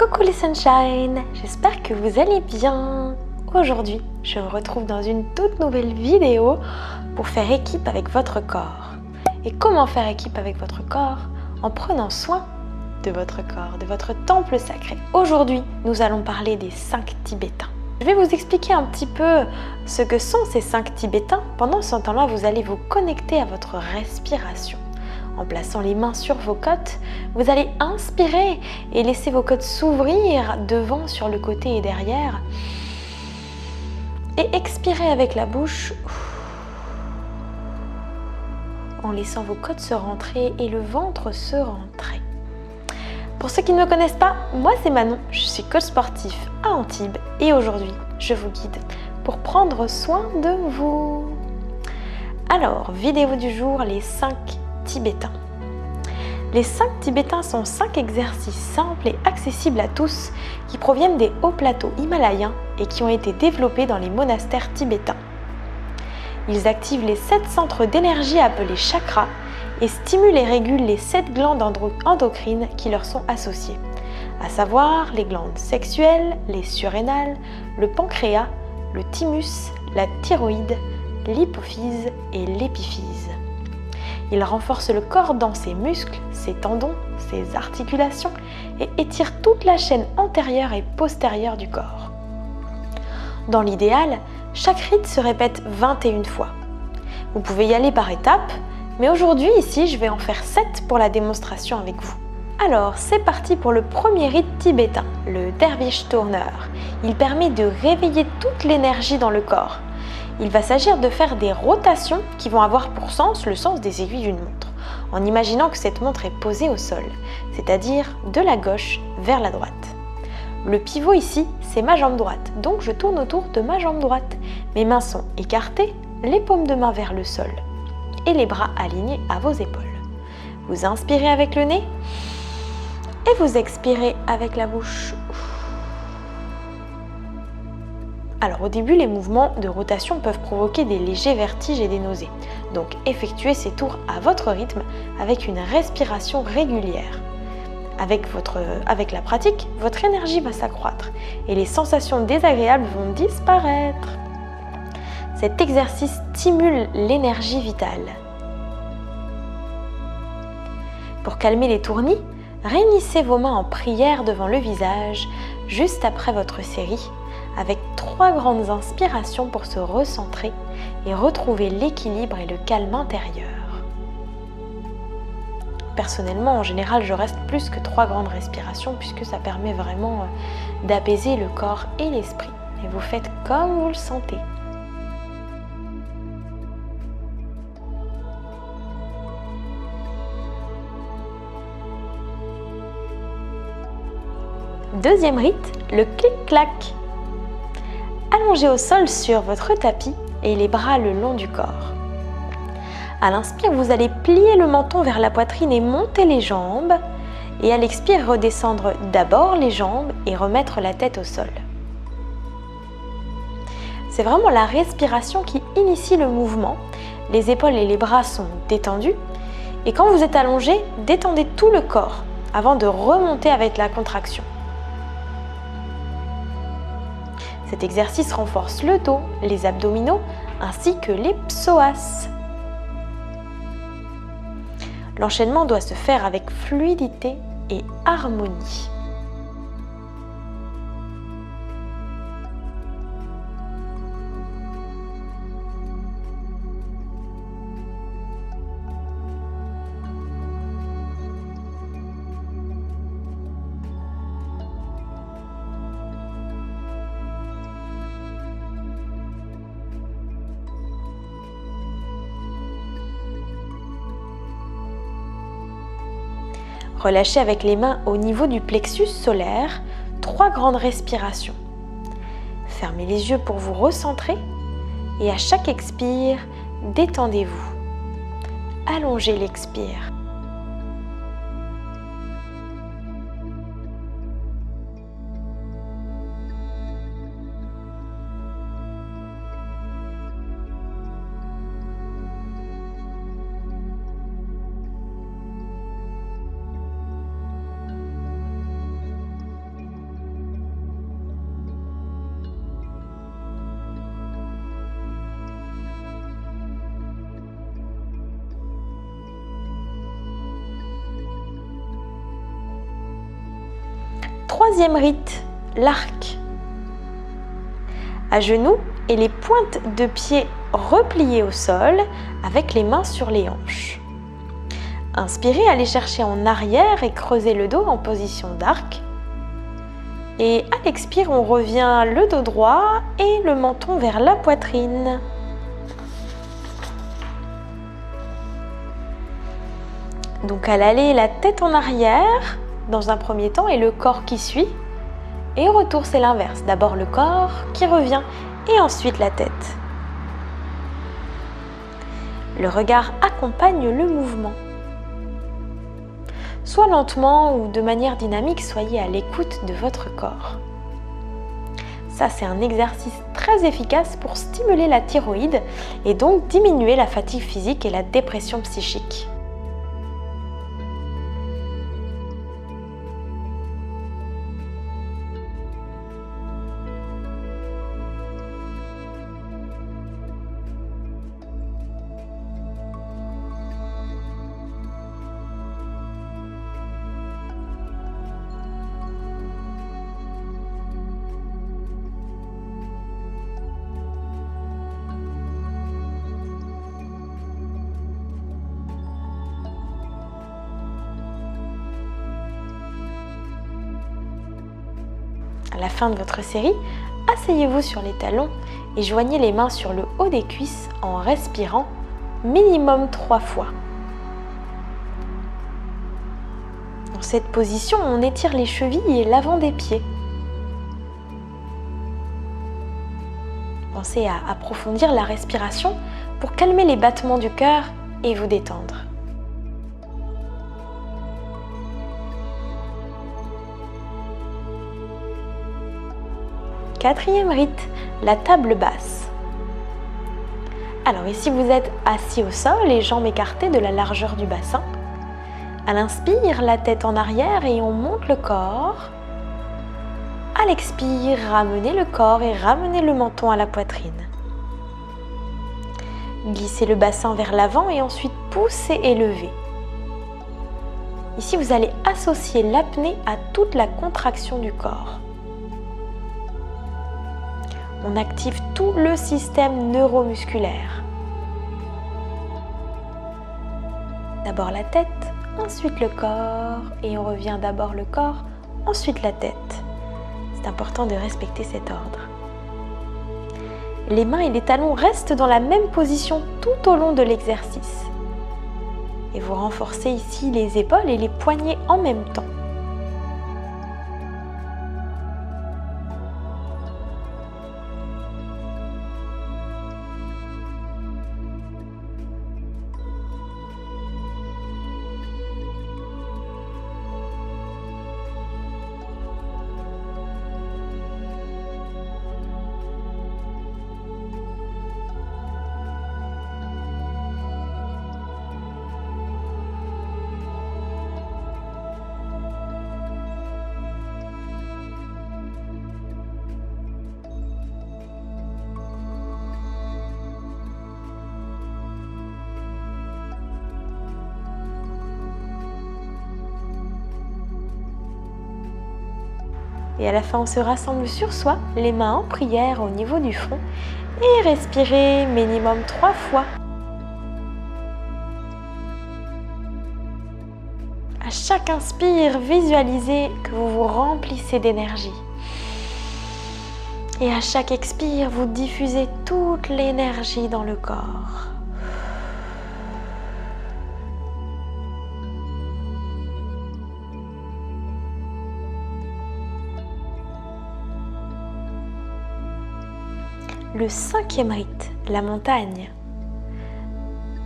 Coucou les sunshine, j'espère que vous allez bien. Aujourd'hui, je vous retrouve dans une toute nouvelle vidéo pour faire équipe avec votre corps. Et comment faire équipe avec votre corps? En prenant soin de votre corps, de votre temple sacré. Aujourd'hui, nous allons parler des 5 Tibétains. Je vais vous expliquer un petit peu ce que sont ces 5 Tibétains. Pendant ce temps-là, vous allez vous connecter à votre respiration. En plaçant les mains sur vos côtes, vous allez inspirer et laisser vos côtes s'ouvrir devant, sur le côté et derrière. Et expirer avec la bouche en laissant vos côtes se rentrer et le ventre se rentrer. Pour ceux qui ne me connaissent pas, moi c'est Manon, je suis coach sportif à Antibes et aujourd'hui je vous guide pour prendre soin de vous. Alors, vidéo du jour, les 5 Tibétains. Les 5 Tibétains sont 5 exercices simples et accessibles à tous qui proviennent des hauts plateaux himalayens et qui ont été développés dans les monastères tibétains. Ils activent les 7 centres d'énergie appelés chakras et stimulent et régulent les 7 glandes endocrines qui leur sont associées, à savoir les glandes sexuelles, les surrénales, le pancréas, le thymus, la thyroïde, l'hypophyse et l'épiphyse. Il renforce le corps dans ses muscles, ses tendons, ses articulations et étire toute la chaîne antérieure et postérieure du corps. Dans l'idéal, chaque rite se répète 21 fois. Vous pouvez y aller par étapes, mais aujourd'hui ici je vais en faire 7 pour la démonstration avec vous. Alors c'est parti pour le premier rite tibétain, le derviche tourneur. Il permet de réveiller toute l'énergie dans le corps. Il va s'agir de faire des rotations qui vont avoir pour sens le sens des aiguilles d'une montre, en imaginant que cette montre est posée au sol, c'est-à-dire de la gauche vers la droite. Le pivot ici, c'est ma jambe droite, donc je tourne autour de ma jambe droite. Mes mains sont écartées, les paumes de main vers le sol et les bras alignés à vos épaules. Vous inspirez avec le nez et vous expirez avec la bouche. Alors au début, les mouvements de rotation peuvent provoquer des légers vertiges et des nausées. Donc effectuez ces tours à votre rythme avec une respiration régulière. Avec la pratique, votre énergie va s'accroître et les sensations désagréables vont disparaître. Cet exercice stimule l'énergie vitale. Pour calmer les tournis, réunissez vos mains en prière devant le visage juste après votre série, avec 3 grandes inspirations pour se recentrer et retrouver l'équilibre et le calme intérieur. Personnellement, en général, je reste plus que 3 grandes respirations puisque ça permet vraiment d'apaiser le corps et l'esprit. Et vous faites comme vous le sentez. Deuxième rite, le clic-clac. Allongez au sol sur votre tapis et les bras le long du corps. À l'inspire, vous allez plier le menton vers la poitrine et monter les jambes. Et à l'expire, redescendre d'abord les jambes et remettre la tête au sol. C'est vraiment la respiration qui initie le mouvement. Les épaules et les bras sont détendus. Et quand vous êtes allongé, détendez tout le corps avant de remonter avec la contraction. Cet exercice renforce le dos, les abdominaux ainsi que les psoas. L'enchaînement doit se faire avec fluidité et harmonie. Relâchez avec les mains au niveau du plexus solaire, 3 grandes respirations. Fermez les yeux pour vous recentrer et à chaque expire, détendez-vous. Allongez l'expire. Troisième rite, l'arc. À genoux et les pointes de pied repliées au sol avec les mains sur les hanches. Inspirez, allez chercher en arrière et creusez le dos en position d'arc. Et à l'expire, on revient le dos droit et le menton vers la poitrine. Donc à l'aller, la tête en arrière dans un premier temps et le corps qui suit. Et au retour, c'est l'inverse. D'abord le corps qui revient et ensuite la tête. Le regard accompagne le mouvement. Soit lentement ou de manière dynamique, soyez à l'écoute de votre corps. Ça, c'est un exercice très efficace pour stimuler la thyroïde et donc diminuer la fatigue physique et la dépression psychique. À la fin de votre série, asseyez-vous sur les talons et joignez les mains sur le haut des cuisses en respirant minimum 3 fois. Dans cette position, on étire les chevilles et l'avant des pieds. Pensez à approfondir la respiration pour calmer les battements du cœur et vous détendre. Quatrième rite, la table basse. Alors ici, vous êtes assis au sol, les jambes écartées de la largeur du bassin. À l'inspire, la tête en arrière et on monte le corps. À l'expire, ramenez le corps et ramenez le menton à la poitrine. Glissez le bassin vers l'avant et ensuite poussez et levez. Ici, vous allez associer l'apnée à toute la contraction du corps. On active tout le système neuromusculaire. D'abord la tête, ensuite le corps, et on revient d'abord le corps, ensuite la tête. C'est important de respecter cet ordre. Les mains et les talons restent dans la même position tout au long de l'exercice. Et vous renforcez ici les épaules et les poignets en même temps. Et à la fin, on se rassemble sur soi, les mains en prière au niveau du front et respirez minimum 3 fois. À chaque inspire, visualisez que vous vous remplissez d'énergie. Et à chaque expire, vous diffusez toute l'énergie dans le corps. Le 5e rite, la montagne.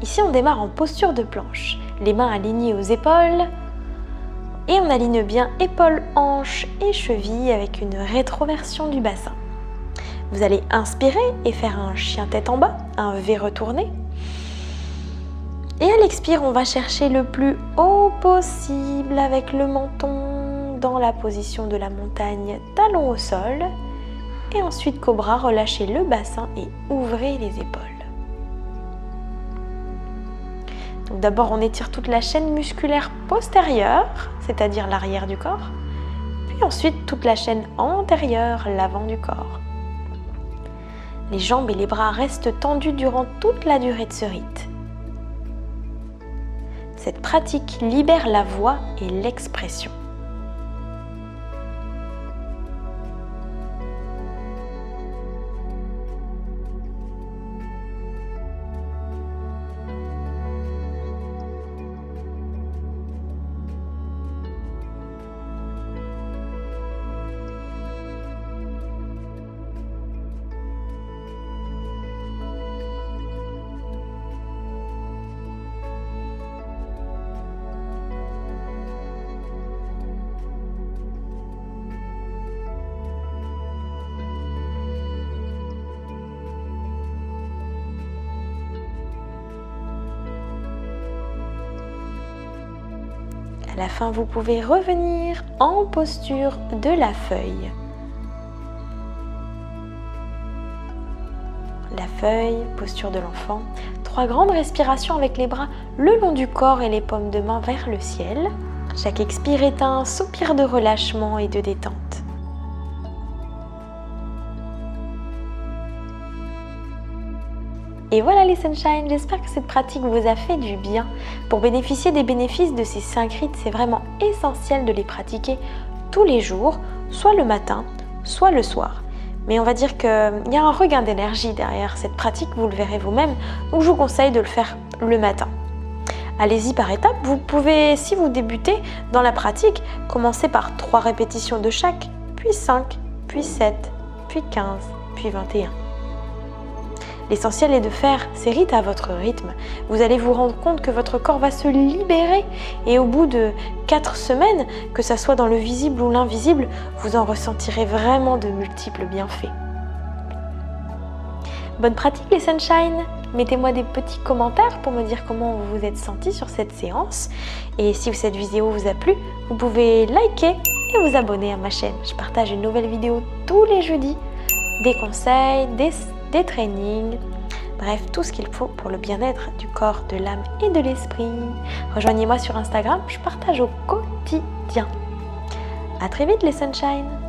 Ici, on démarre en posture de planche, les mains alignées aux épaules et on aligne bien épaules, hanches et chevilles avec une rétroversion du bassin. Vous allez inspirer et faire un chien tête en bas, un V retourné. Et à l'expire, on va chercher le plus haut possible avec le menton dans la position de la montagne, talon au sol. Et ensuite, cobra, relâchez le bassin et ouvrez les épaules. Donc d'abord, on étire toute la chaîne musculaire postérieure, c'est-à-dire l'arrière du corps. puis ensuite toute la chaîne antérieure, l'avant du corps. Les jambes et les bras restent tendus durant toute la durée de ce rite. Cette pratique libère la voix et l'expression. À la fin, vous pouvez revenir en posture de la feuille. La feuille, posture de l'enfant. 3 grandes respirations avec les bras le long du corps et les paumes de main vers le ciel. Chaque expire est un soupir de relâchement et de détente. Et voilà les Sunshine, j'espère que cette pratique vous a fait du bien. Pour bénéficier des bénéfices de ces 5 rites, c'est vraiment essentiel de les pratiquer tous les jours, soit le matin, soit le soir. Mais on va dire qu'il y a un regain d'énergie derrière cette pratique, vous le verrez vous-même, donc je vous conseille de le faire le matin. Allez-y par étapes, vous pouvez, si vous débutez dans la pratique, commencer par 3 répétitions de chaque, puis 5, puis 7, puis 15, puis 21. L'essentiel est de faire ces rites à votre rythme. Vous allez vous rendre compte que votre corps va se libérer et au bout de 4 semaines, que ça soit dans le visible ou l'invisible, vous en ressentirez vraiment de multiples bienfaits. Bonne pratique les Sunshine! Mettez-moi des petits commentaires pour me dire comment vous vous êtes sentis sur cette séance. Et si cette vidéo vous a plu, vous pouvez liker et vous abonner à ma chaîne. Je partage une nouvelle vidéo tous les jeudis, des conseils, des trainings, bref, tout ce qu'il faut pour le bien-être du corps, de l'âme et de l'esprit. Rejoignez-moi sur Instagram, je partage au quotidien. À très vite les Sunshine!